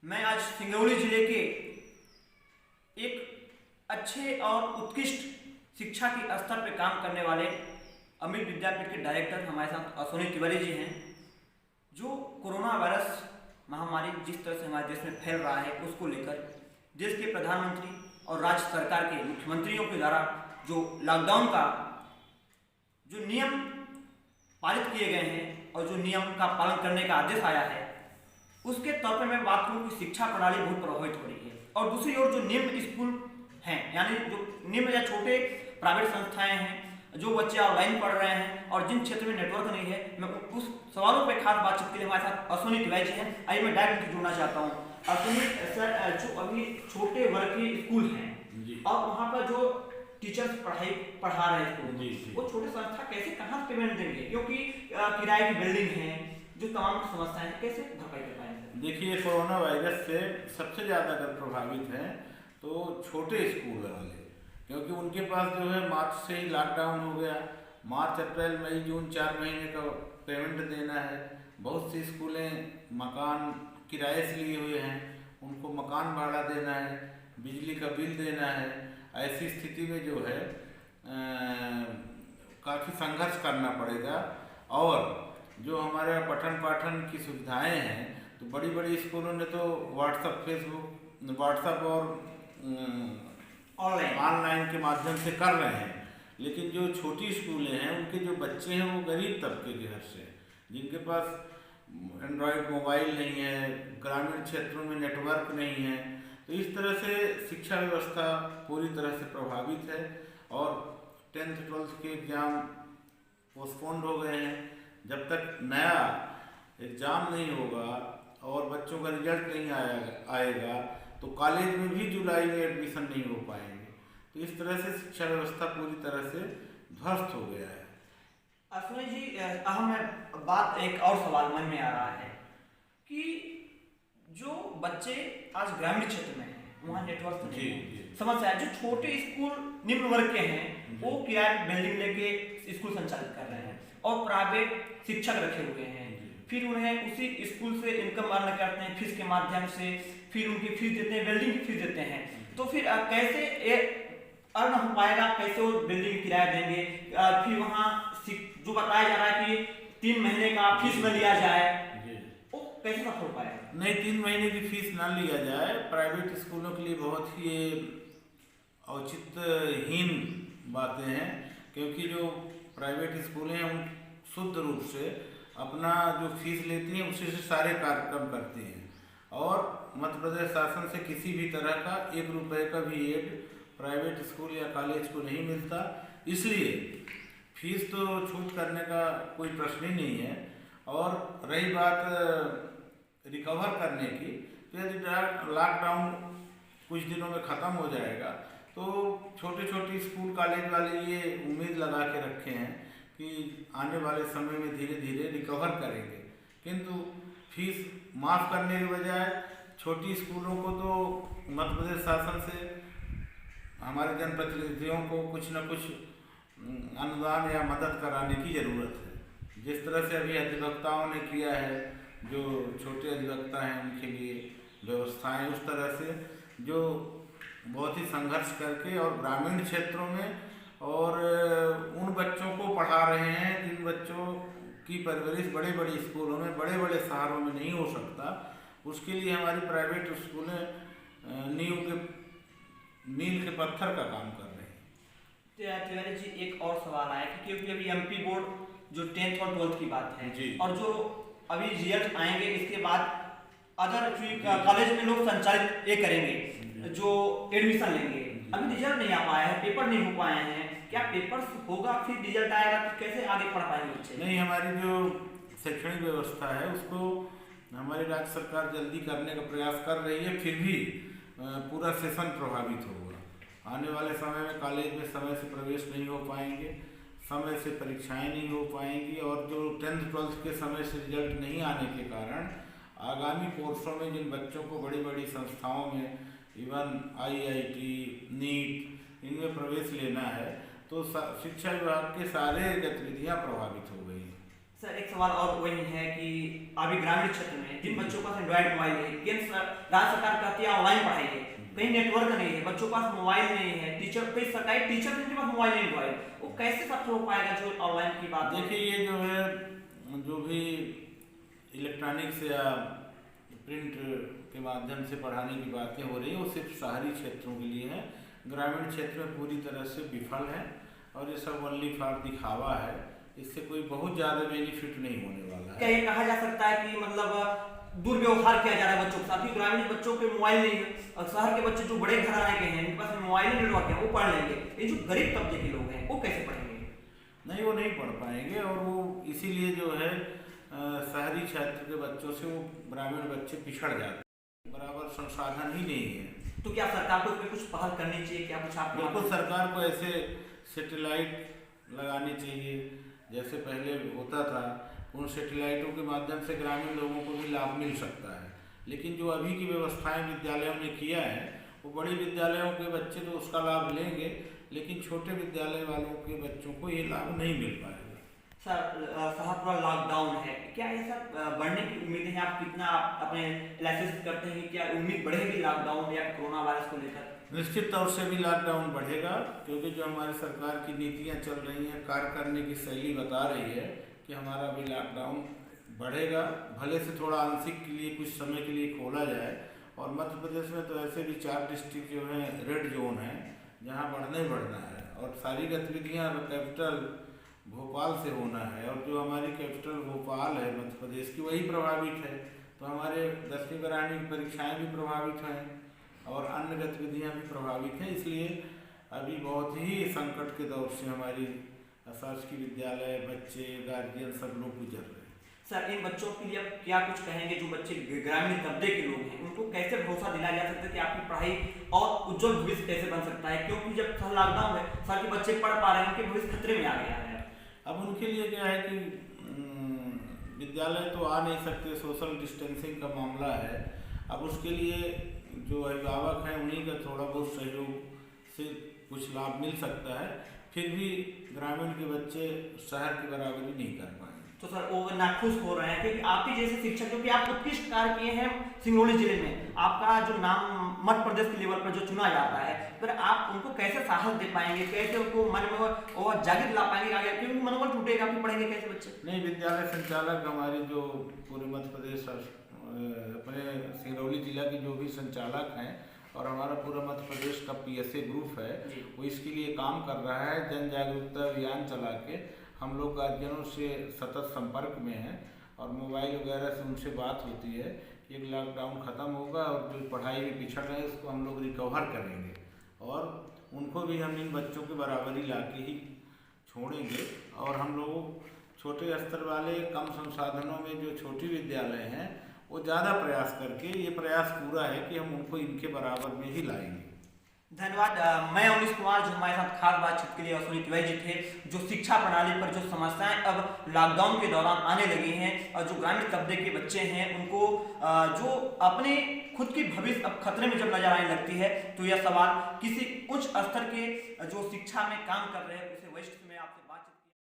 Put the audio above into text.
मैं आज सिंगरौली जिले के एक अच्छे और उत्कृष्ट शिक्षा के स्तर पर काम करने वाले अमृत विद्यापीठ के डायरेक्टर हमारे साथ अश्विनी तिवारी जी हैं, जो कोरोना वायरस महामारी जिस तरह से हमारे देश में फैल रहा है उसको लेकर देश के प्रधानमंत्री और राज्य सरकार के मुख्यमंत्रियों के द्वारा जो लॉकडाउन का जो नियम पारित किए गए हैं और जो नियम का पालन करने का आदेश आया है, उसके तौर पर मैं बात करूँ कि शिक्षा प्रणाली बहुत प्रभावित हो रही है। और दूसरी ओर जो निम्न स्कूल हैं, यानी जो निम्न या छोटे प्राइवेट संस्थाएं हैं, जो बच्चे ऑनलाइन पढ़ रहे हैं और जिन क्षेत्र में नेटवर्क नहीं है, मैं उस सवालों पर खास बातचीत के लिए हमारे साथ अश्विनी तिवारी जी हैं। आइए मैं डायरेक्ट जुड़ना चाहता हूँ। अश्विनी सर, जो अभी छोटे वर्ग के स्कूल हैं और वहाँ पर जो टीचर्स पढ़ा रहे हैं वो छोटे संस्था कैसे कहाँ पेमेंट देंगे, क्योंकि किराए की बिल्डिंग है, जो तमाम समस्याएं कैसे भरपाई कर पाएंगे? देखिए, कोरोना वायरस से सबसे ज़्यादा अगर प्रभावित हैं तो छोटे स्कूल वाले, क्योंकि उनके पास जो है मार्च से ही लॉकडाउन हो गया। मार्च, अप्रैल, मई, जून 4 महीने का पेमेंट देना है। बहुत सी स्कूलें मकान किराए से लिए हुए हैं, उनको मकान भाड़ा देना है, बिजली का बिल देना है। ऐसी स्थिति में जो है काफ़ी संघर्ष करना पड़ेगा। और जो हमारे पठन पाठन की सुविधाएं हैं, तो बड़ी बड़ी स्कूलों ने तो व्हाट्सएप और ऑनलाइन के माध्यम से कर रहे हैं। लेकिन जो छोटी स्कूलें हैं, उनके जो बच्चे हैं वो गरीब तबके के घर से, जिनके पास एंड्रॉयड मोबाइल नहीं है, ग्रामीण क्षेत्रों में नेटवर्क नहीं है, तो इस तरह से शिक्षा व्यवस्था पूरी तरह से प्रभावित है। और 10th 12th के एग्ज़ाम पोस्टपोन्ड हो गए हैं। जब तक नया एग्ज़ाम नहीं होगा और बच्चों का रिजल्ट नहीं आएगा तो कॉलेज में भी जुलाई में एडमिशन नहीं हो पाएंगे। तो इस तरह से शिक्षा व्यवस्था पूरी तरह से ध्वस्त हो गया है। अश्विनी जी, अहम बात एक और सवाल मन में आ रहा है कि जो बच्चे आज ग्रामीण क्षेत्र में हैं, वहाँ नेटवर्क नहीं है, समस्या है। जो छोटे स्कूल निम्न वर्ग के हैं वो किराए बिल्डिंग लेके स्कूल संचालित कर रहे हैं और प्राइवेट शिक्षक रखे हुए हैं, फिर उन्हें उसी स्कूल से इनकम अर्न करते हैं फीस के माध्यम से, फिर उनकी फीस देते हैं, बिल्डिंग की फीस देते हैं। तो फिर कैसे अर्न हो पाएगा, कैसे वो बिल्डिंग किराया देंगे? फिर वहाँ जो बताया जा रहा है कि 3 महीने का फीस न लिया जाए, वो कैसे सफल हो पाएगा? नहीं, 3 महीने की फीस ना लिया जाए। प्राइवेट स्कूलों के लिए बहुत ही औचित्यहीन बातें हैं, क्योंकि जो प्राइवेट स्कूलें हैं उन शुद्ध रूप से अपना जो फीस लेती हैं उसी से सारे कार्यक्रम करती हैं। और मध्य प्रदेश शासन से किसी भी तरह का 1 रुपये का भी एड प्राइवेट स्कूल या कॉलेज को नहीं मिलता, इसलिए फीस तो छूट करने का कोई प्रश्न ही नहीं है। और रही बात रिकवर करने की, तो यदि लॉकडाउन कुछ दिनों में ख़त्म हो जाएगा तो छोटे छोटे स्कूल कॉलेज वाले ये उम्मीद लगा के रखे हैं कि आने वाले समय में धीरे धीरे रिकवर करेंगे। किंतु फीस माफ़ करने के बजाय छोटी स्कूलों को तो मध्य प्रदेश शासन से हमारे जनप्रतिनिधियों को कुछ न कुछ अनुदान या मदद कराने की ज़रूरत है। जिस तरह से अभी अधिवक्ताओं ने किया है, जो छोटे अधिवक्ता हैं उनके लिए व्यवस्थाएं, उस तरह से जो बहुत ही संघर्ष करके और ग्रामीण क्षेत्रों में और उन बच्चों को पढ़ा रहे हैं जिन बच्चों की परवरिश बड़े बड़े स्कूलों में, बड़े बड़े शहरों में नहीं हो सकता। उसके लिए हमारी प्राइवेट स्कूलें नींव के मील के पत्थर का काम कर रहे हैं। तिवारी जी, एक और सवाल आया कि क्योंकि अभी एमपी बोर्ड जो 10th और 12th की बात है और जो अभी रिजल्ट आएंगे इसके बाद अदर कॉलेज में लोग संचालित ये करेंगे, जो एडमिशन लेंगे। अभी रिजल्ट नहीं आ पाया है, पेपर नहीं हो पाए हैं, क्या पेपर होगा फिर रिजल्ट आएगा तो कैसे आगे पढ़ पाएंगे बच्चे? नहीं, हमारी जो शैक्षणिक व्यवस्था है उसको हमारी राज्य सरकार जल्दी करने का प्रयास कर रही है, फिर भी पूरा सेशन प्रभावित होगा। आने वाले समय में कॉलेज में समय से प्रवेश नहीं हो पाएंगे, समय से परीक्षाएं नहीं हो पाएंगी, और जो 10th 12th के समय से रिजल्ट नहीं आने के कारण आगामी कोर्सों में जिन बच्चों को बड़ी बड़ी संस्थाओं में इवन IIT, नीट इनमें प्रवेश लेना है, तो शिक्षा विभाग के सारे गतिविधियां प्रभावित हो गई हैं। सर एक सवाल और वही है कि अभी ग्रामीण क्षेत्र में जिन बच्चों के पास एंड्रॉइड मोबाइल है, राज्य सरकार कहती है ऑनलाइन पढ़ाई है, कहीं नेटवर्क नहीं है, बच्चों के पास मोबाइल नहीं है, टीचर कई सरकारी टीचर जिनके पास मोबाइल नहीं एंड्रॉइड, वो कैसे सफल हो पाएगा जो ऑनलाइन की बात है? देखिए, ये जो है जो भी इलेक्ट्रॉनिक्स या प्रिंट के माध्यम से पढ़ाने की बातें हो रही है वो सिर्फ शहरी क्षेत्रों के लिए है। ग्रामीण क्षेत्र में पूरी तरह से विफल है और ये सब ओनली फॉर दिखावा है। इससे कोई बहुत ज़्यादा बेनिफिट नहीं होने वाला है। क्या ये कहा जा सकता है कि मतलब दुर्व्यवहार किया जा रहा है बच्चों के साथ? ग्रामीण बच्चों के मोबाइल नहीं है और शहर के बच्चे जो बड़े घराने के हैं, उनके पास मोबाइल नेटवर्क है, वो पढ़ लेंगे। ये जो गरीब तबके के लोग हैं वो कैसे पढ़ेंगे? नहीं, वो नहीं पढ़ पाएंगे और वो इसीलिए जो है शहरी क्षेत्र के बच्चों से वो ग्रामीण बच्चे पिछड़ जाते हैं। बराबर संसाधन ही नहीं है। तो क्या सरकार को कुछ पहल करनी चाहिए? क्या कुछ आप? बिल्कुल, सरकार को ऐसे सैटेलाइट लगानी चाहिए जैसे पहले होता था। उन सैटेलाइटों के माध्यम से ग्रामीण लोगों को भी लाभ मिल सकता है। लेकिन जो अभी की व्यवस्थाएं विद्यालयों ने किया है वो बड़ी विद्यालयों के बच्चे तो उसका लाभ लेंगे, लेकिन छोटे विद्यालय वालों के बच्चों को ये लाभ नहीं मिल पाएगा। सर शहर पूरा लॉकडाउन है, क्या ये सर बढ़ने की उम्मीद है? आप कितना अपने एनालिसिस करते हैं कि क्या उम्मीद बढ़ेगी लॉकडाउन या कोरोना वायरस को लेकर? निश्चित तौर से भी लॉकडाउन बढ़ेगा, क्योंकि जो हमारी सरकार की नीतियां चल रही हैं, कार्य करने की शैली बता रही है कि हमारा भी लॉकडाउन बढ़ेगा। भले से थोड़ा आंशिक के लिए कुछ समय के लिए खोला जाए। और मध्य प्रदेश में तो ऐसे भी 4 डिस्ट्रिक्ट जो हैं रेड जोन है, जहां बढ़ना है और सारी गतिविधियां कैपिटल भोपाल से होना है। और जो हमारी कैपिटल भोपाल है मध्य प्रदेश की, वही प्रभावित है। तो हमारे 10वीं 12वीं की परीक्षाएँ भी प्रभावित हैं और अन्य गतिविधियां भी प्रभावित हैं। इसलिए अभी बहुत ही संकट के दौर से हमारी शासकीय विद्यालय, बच्चे, गार्जियन सब लोग गुजर रहे हैं। सर इन बच्चों के लिए आप क्या कुछ कहेंगे जो बच्चे ग्रामीण तबके के लोग हैं, उनको कैसे भरोसा दिलाया जा सकता है कि आपकी पढ़ाई और उज्जवल भविष्य कैसे बन सकता है? क्योंकि जब लॉकडाउन है सारे बच्चे पढ़ पा रहे हैं, उनके भविष्य खतरे में आ गया है। अब उनके लिए क्या है कि विद्यालय तो आ नहीं सकते, सोशल डिस्टेंसिंग का मामला है। अब उसके लिए जो अभिभावक हैं उन्हीं का थोड़ा बहुत सहयोग से कुछ लाभ मिल सकता है। फिर भी ग्रामीण के बच्चे शहर की बराबरी नहीं कर पाएंगे। तो सर वो नाखुश हो रहे हैं क्योंकि आपके जैसे शिक्षक, क्योंकि आप उत्कृष्ट कार्य किए हैं सिंगरौली जिले में, आपका जो नाम मध्य प्रदेश के लेवल पर जो चुना जाता है, फिर आप उनको कैसे साहस दे पाएंगे, कैसे उनको मन में और जागृत ला पाएंगे आगे? क्योंकि मनोबल टूटेगा, फिर पढ़ेंगे कैसे बच्चे? नहीं, विद्यालय संचालक हमारे जो पूरे मध्य प्रदेश अपने सिंगरौली जिला के जो भी संचालक हैं और हमारा पूरा मध्य प्रदेश का PSA ग्रुप है, वो इसके लिए काम कर रहा है। जन जागरूकता अभियान चला के हम लोग गार्जियनों से सतत संपर्क में हैं और मोबाइल वगैरह से उनसे बात होती है कि एक लॉकडाउन ख़त्म होगा और जो पढ़ाई में पिछड़ रहे हैं उसको हम लोग रिकवर करेंगे और उनको भी हम इन बच्चों की बराबरी ला के ही छोड़ेंगे। और हम लोग छोटे स्तर वाले कम संसाधनों में जो छोटी विद्यालय हैं वो ज़्यादा प्रयास करके, ये प्रयास पूरा है कि हम उनको इनके बराबर में ही लाएंगे। धन्यवाद। मैं अवनीश कुमार, जो हमारे साथ खास बातचीत के लिए अश्विनी तिवारी जी थे, जो शिक्षा प्रणाली पर जो समस्याएं अब लॉकडाउन के दौरान आने लगी हैं और जो ग्रामीण तबके के बच्चे हैं उनको जो अपने खुद की भविष्य अब खतरे में जब नजर आने लगती है, तो यह सवाल किसी उच्च स्तर के जो शिक्षा में काम कर रहे हैं उसे वरिष्ठ में आपसे